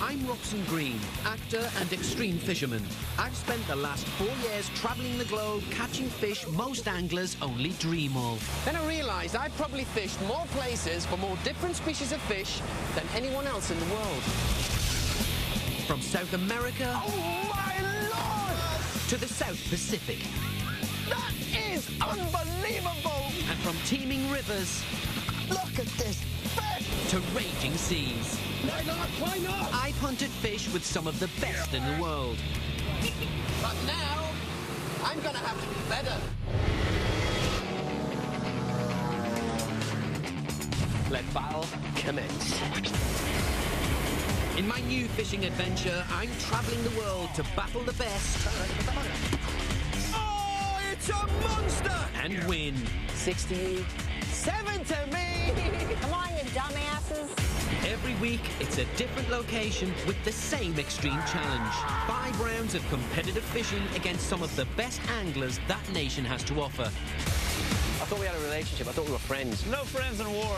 I'm Robson Green, actor and extreme fisherman. I've spent the last 4 years travelling the globe catching fish most anglers only dream of. Then I realised I've probably fished more places for more different species of fish than anyone else in the world. From South America... Oh my Lord! ...to the South Pacific. That is unbelievable! And from teeming rivers... Look at this fish! ...to raging seas. Why not? Why not? I've hunted fish with some of the best in the world. But now, I'm gonna have to be better. Let battle commence. In my new fishing adventure, I'm travelling the world to battle the best. Oh, it's a monster! And win. 60, 7 to me! Come on, you dumbasses. Every week, it's a different location with the same extreme challenge. 5 rounds of competitive fishing against some of the best anglers that nation has to offer. I thought we had a relationship. I thought we were friends. No friends in war.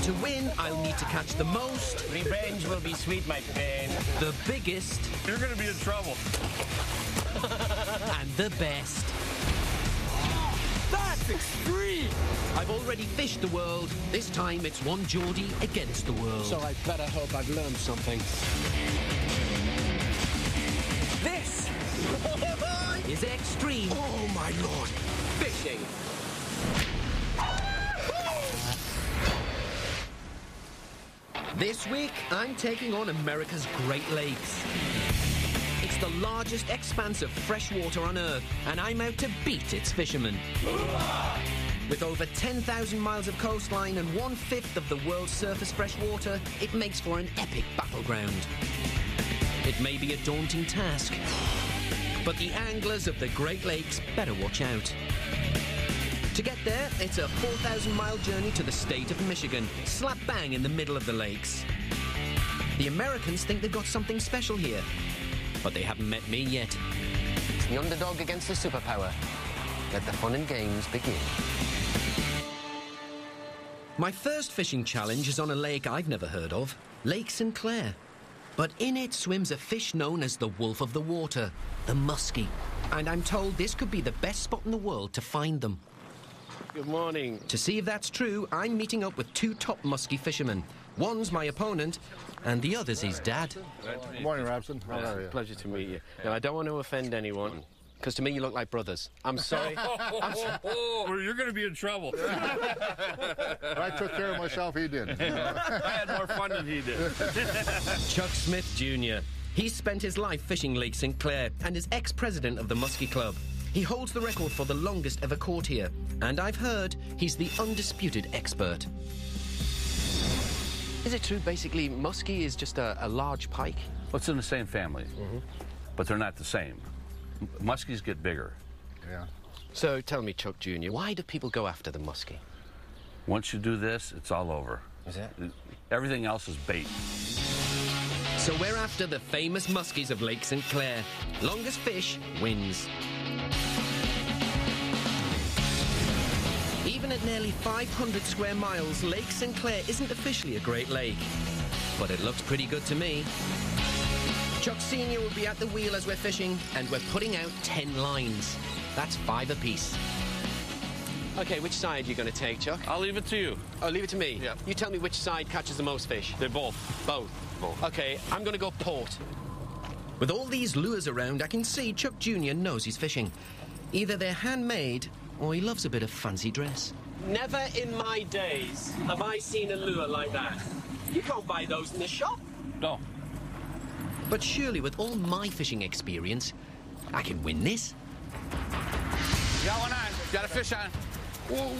To win, I'll need to catch the most... Revenge will be sweet, my friend. ...the biggest... You're going to be in trouble. ...and the best. That's extreme! I've already fished the world. This time, it's one Geordie against the world. So I better hope I've learned something. This is extreme. Oh, my Lord. Fishing. This week, I'm taking on America's Great Lakes. It's the largest expanse of fresh water on Earth, and I'm out to beat its fishermen. With over 10,000 miles of coastline and 1/5 of the world's surface fresh water, it makes for an epic battleground. It may be a daunting task, but the anglers of the Great Lakes better watch out. To get there, it's a 4,000-mile journey to the state of Michigan, slap bang in the middle of the lakes. The Americans think they've got something special here, but they haven't met me yet. It's the underdog against the superpower. Let the fun and games begin. My first fishing challenge is on a lake I've never heard of, Lake Sinclair. But in it swims a fish known as the wolf of the water, the muskie. And I'm told this could be the best spot in the world to find them. Good morning. To see if that's true, I'm meeting up with 2 top muskie fishermen. One's my opponent, and the other's his dad. Good morning, Robson. How are you? Pleasure to meet you. Now, I don't want to offend anyone, because to me you look like brothers. I'm sorry. Well, you're going to be in trouble. I took care of myself, he did. I had more fun than he did. Chuck Smith Jr. He's spent his life fishing Lake Sinclair and is ex-president of the Muskie Club. He holds the record for the longest ever caught here, and I've heard he's the undisputed expert. Is it true, basically, muskie is just a large pike? Well, it's in the same family, but they're not the same. Muskies get bigger. Yeah. So tell me, Chuck Jr., why do people go after the muskie? Once you do this, it's all over. Is it? Everything else is bait. So we're after the famous muskies of Lake Sinclair. Longest fish wins. Even at nearly 500 square miles, Lake Sinclair isn't officially a Great Lake. But it looks pretty good to me. Chuck Sr. will be at the wheel as we're fishing, and we're putting out 10 lines. That's 5 apiece. Okay, which side are you going to take, Chuck? I'll leave it to you. Oh, leave it to me? Yeah. You tell me which side catches the most fish. They're both. Both? Both. Okay, I'm going to go port. With all these lures around, I can see Chuck Jr. knows he's fishing. Either they're handmade, or he loves a bit of fancy dress. Never in my days have I seen a lure like that. You can't buy those in the shop. No. But surely with all my fishing experience, I can win this. You got one on. Got a fish on. Whoa.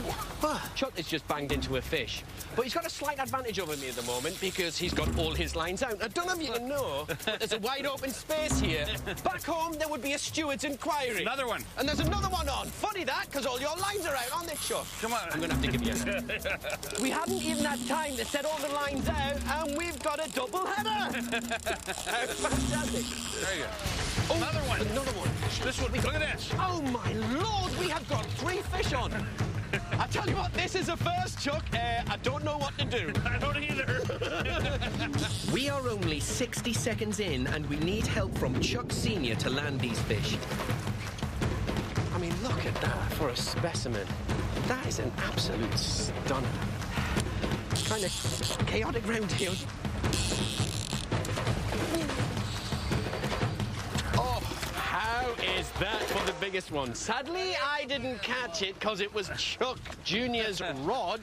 Chuck has just banged into a fish. But he's got a slight advantage over me at the moment because he's got all his lines out. I don't know if you can know, but there's a wide open space here. Back home, there would be a steward's inquiry. Another one. And there's another one on. Funny that, because all your lines are out, aren't they, Chuck? Come on. I'm going to have to give you a... We haven't even had time to set all the lines out, and we've got a double header. Fantastic. There you go. Oh, another one. Another one. This one. Look at this. Oh, my Lord, we have got 3 fish on. I tell you what, this is a first, Chuck. I don't know what to do. I don't either. We are only 60 seconds in, and we need help from Chuck Sr. to land these fish. I mean, look at that for a specimen. That is an absolute stunner. Kind of chaotic round here. Oh, how is that for the biggest one? Sadly, I didn't catch it because it was Chuck Jr.'s rod.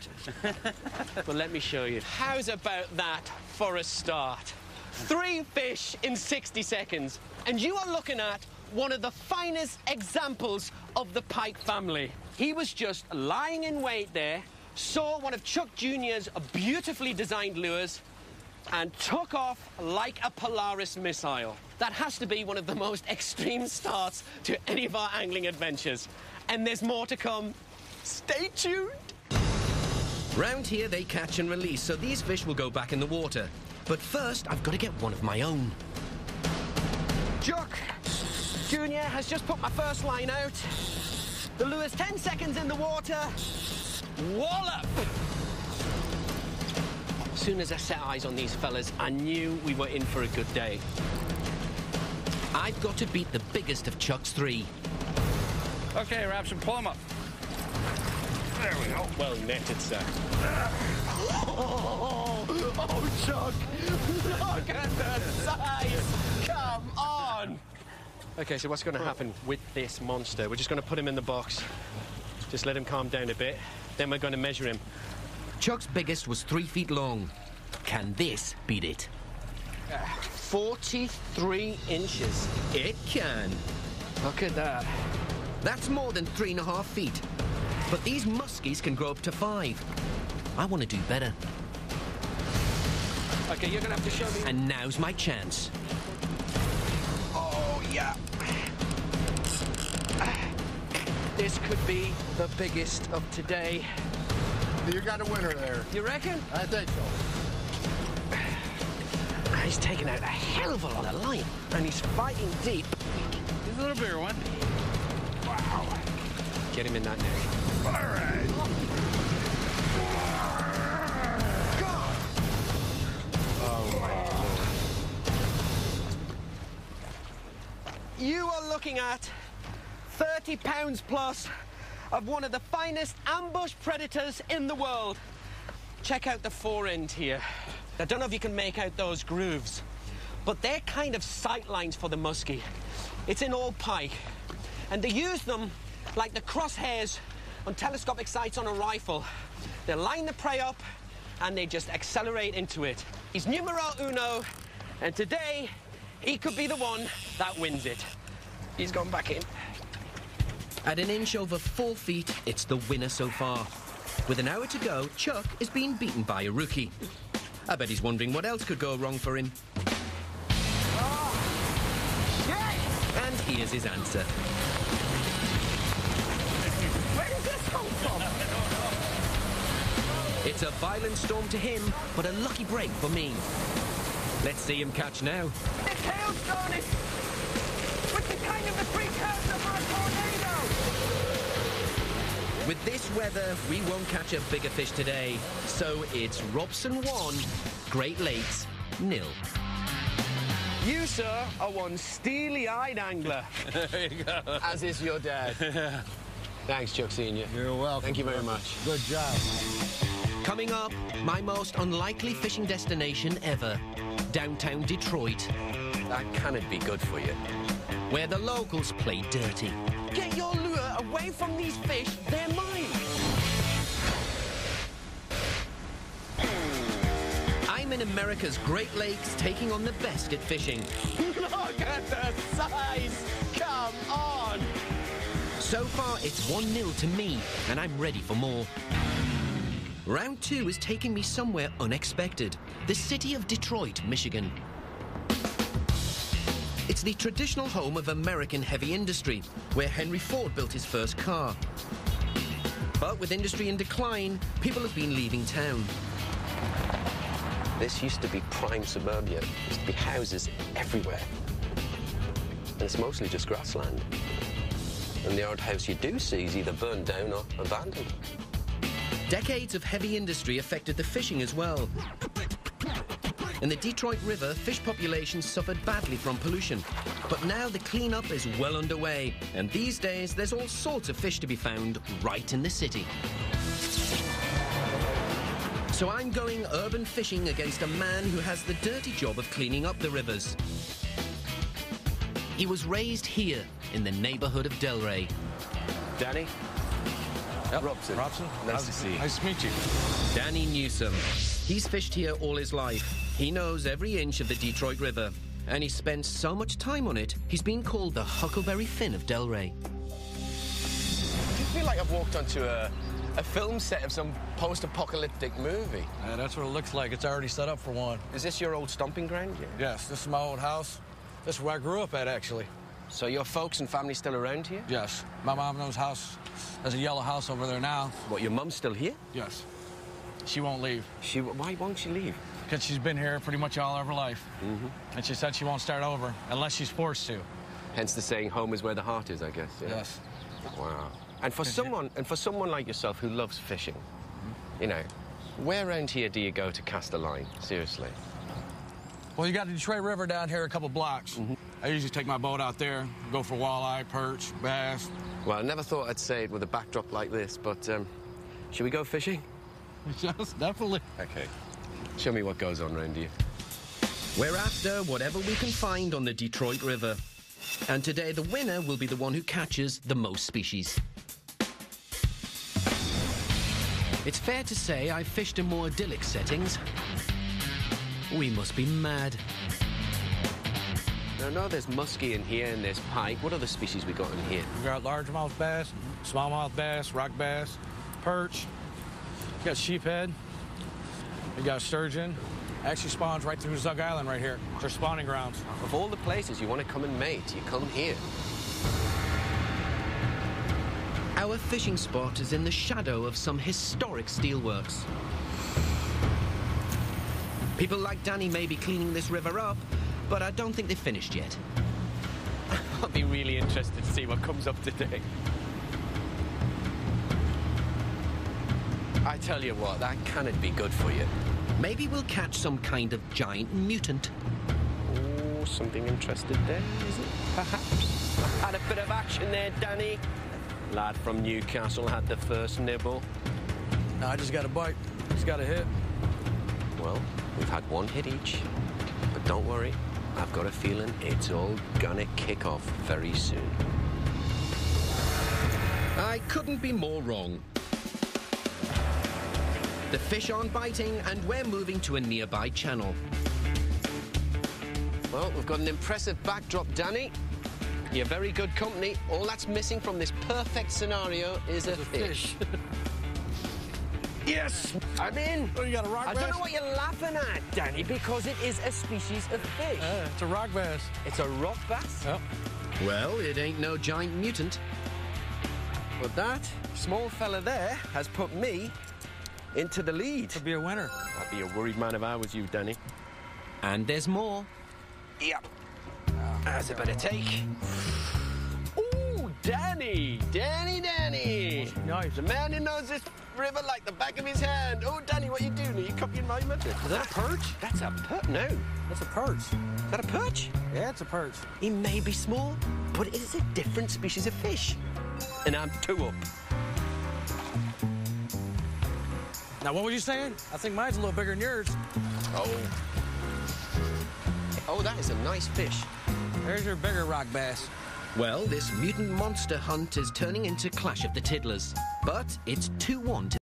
But let me show you. How's about that for a start? 3 fish in 60 seconds. And you are looking at one of the finest examples of the pike family. He was just lying in wait there, saw one of Chuck Jr.'s beautifully designed lures, and took off like a Polaris missile. That has to be one of the most extreme starts to any of our angling adventures. And there's more to come. Stay tuned. Round here, they catch and release, so these fish will go back in the water. But first, I've got to get one of my own. Chuck Jr. has just put my first line out. The lure's 10 seconds in the water. Wallop! As soon as I set eyes on these fellas, I knew we were in for a good day. I've got to beat the biggest of Chuck's 3. Okay, Robson, pull him up. There we go. Well netted, sir. Oh, Chuck! Look at the size! Come on! Okay, so what's going to happen with this monster? We're just going to put him in the box. Just let him calm down a bit. Then we're going to measure him. Chuck's biggest was 3 feet long. Can this beat it? 43 inches. It can. Look at that. That's more than 3.5 feet. But these muskies can grow up to 5. I want to do better. Okay, you're going to have to show me. And now's my chance. Oh, yeah. This could be the biggest of today. You got a winner there. You reckon? I think so. He's taken out a hell of a lot of line, and he's fighting deep. Here's a little bigger one. Wow. Get him in that net. All right. God. Oh, my Lord. You are looking at 30 pounds plus of one of the finest ambush predators in the world. Check out the forend here. I don't know if you can make out those grooves, but they're kind of sight lines for the muskie. It's in all pike, and they use them like the crosshairs on telescopic sights on a rifle. They line the prey up, and they just accelerate into it. He's numero uno, and today, he could be the one that wins it. He's gone back in. At an inch over 4 feet, it's the winner so far. With an hour to go, Chuck is being beaten by a rookie. I bet he's wondering what else could go wrong for him. Oh, yes! And here's his answer. Where did this come from? It's a violent storm to him, but a lucky break for me. Let's see him catch now. This hailstone is with the kind of the precursor for a tornado. With this weather, we won't catch a bigger fish today. So it's Robson 1, Great Lakes 0. You, sir, are one steely-eyed angler. There you go. As is your dad. Thanks, Chuck Sr. You're welcome. Thank you very much. Good job. Coming up, my most unlikely fishing destination ever, downtown Detroit, That cannot be good for you. where the locals play dirty. Get your lure away from these fish. They're mine. I'm in America's Great Lakes, taking on the best at fishing. Look at the size. Come on. So far, it's 1-0 to me, and I'm ready for more. Round 2 is taking me somewhere unexpected. The city of Detroit, Michigan. It's the traditional home of American heavy industry, where Henry Ford built his first car. But with industry in decline, people have been leaving town. This used to be prime suburbia. There used to be houses everywhere. And it's mostly just grassland. And the odd house you do see is either burned down or abandoned. Decades of heavy industry affected the fishing as well. In the Detroit River, fish populations suffered badly from pollution. But now the cleanup is well underway, and these days there's all sorts of fish to be found right in the city. So I'm going urban fishing against a man who has the dirty job of cleaning up the rivers. He was raised here in the neighborhood of Delray. Danny? Yep. Robson. Robson? Nice to see you. Nice to meet you. Danny Newsom. He's fished here all his life. He knows every inch of the Detroit River, and he spent so much time on it, he's been called the Huckleberry Finn of Delray. I feel like I've walked onto a film set of some post-apocalyptic movie. Yeah, that's what it looks like. It's already set up for one. Is this your old stomping ground? Yeah. Yes, this is my old house. This is where I grew up at, actually. So your folks and family still around here? Yes. My mom knows house. There's a yellow house over there now. What, your mum's still here? Yes. She won't leave. Why won't she leave? Because she's been here pretty much all of her life. Mm-hmm. And she said she won't start over unless she's forced to. Hence the saying, home is where the heart is, I guess. Yeah? Yes. Wow. And for someone like yourself who loves fishing, you know, where around here do you go to cast a line? Seriously. Well, you got the Detroit River down here a couple blocks. Mm-hmm. I usually take my boat out there, go for walleye, perch, bass. Well, I never thought I'd say it with a backdrop like this, but should we go fishing? Yes, definitely. Okay. Show me what goes on around here. We're after whatever we can find on the Detroit River. And today the winner will be the one who catches the most species. It's fair to say I've fished in more idyllic settings. We must be mad. No, there's muskie in here and there's pike. What other species we got in here? We got largemouth bass, smallmouth bass, rock bass, perch. We got sheephead. We got sturgeon. Actually spawns right through Zug Island right here. It's our spawning grounds. Of all the places you want to come and mate, you come here. Our fishing spot is in the shadow of some historic steelworks. People like Danny may be cleaning this river up, but I don't think they've finished yet. I'll be really interested to see what comes up today. I tell you what, that cannot be good for you. Maybe we'll catch some kind of giant mutant. Oh, something interested there, is it? Perhaps. Had a bit of action there, Danny. Lad from Newcastle had the first nibble. No, I just got a bite. Just got a hit. Well, we've had one hit each. But don't worry, I've got a feeling it's all gonna kick off very soon. I couldn't be more wrong. The fish aren't biting, and we're moving to a nearby channel. Well, we've got an impressive backdrop, Danny. You're very good company. All that's missing from this perfect scenario is a fish. Yes! I'm in! Oh, you got a rock bass? I don't know what you're laughing at, Danny, because it is a species of fish. It's a rock bass. It's a rock bass? Yep. Well, it ain't no giant mutant. But that small fella there has put me into the lead. Could be a winner. I'd be a worried man if I was you, Danny. And there's more. Yep. That's a bit of take. Ooh, Danny! Danny! Nice. The man who knows this river like the back of his hand. Oh, Danny, what you doing? Are you copying my method? Is that a perch? That's a perch. No. That's a perch. Is that a perch? Yeah, it's a perch. He may be small, but it is a different species of fish. And I'm 2 up. Now, what were you saying? I think mine's a little bigger than yours. Oh, that is a nice fish. There's your bigger rock bass. Well, this mutant monster hunt is turning into Clash of the Tiddlers. But it's 2-1 to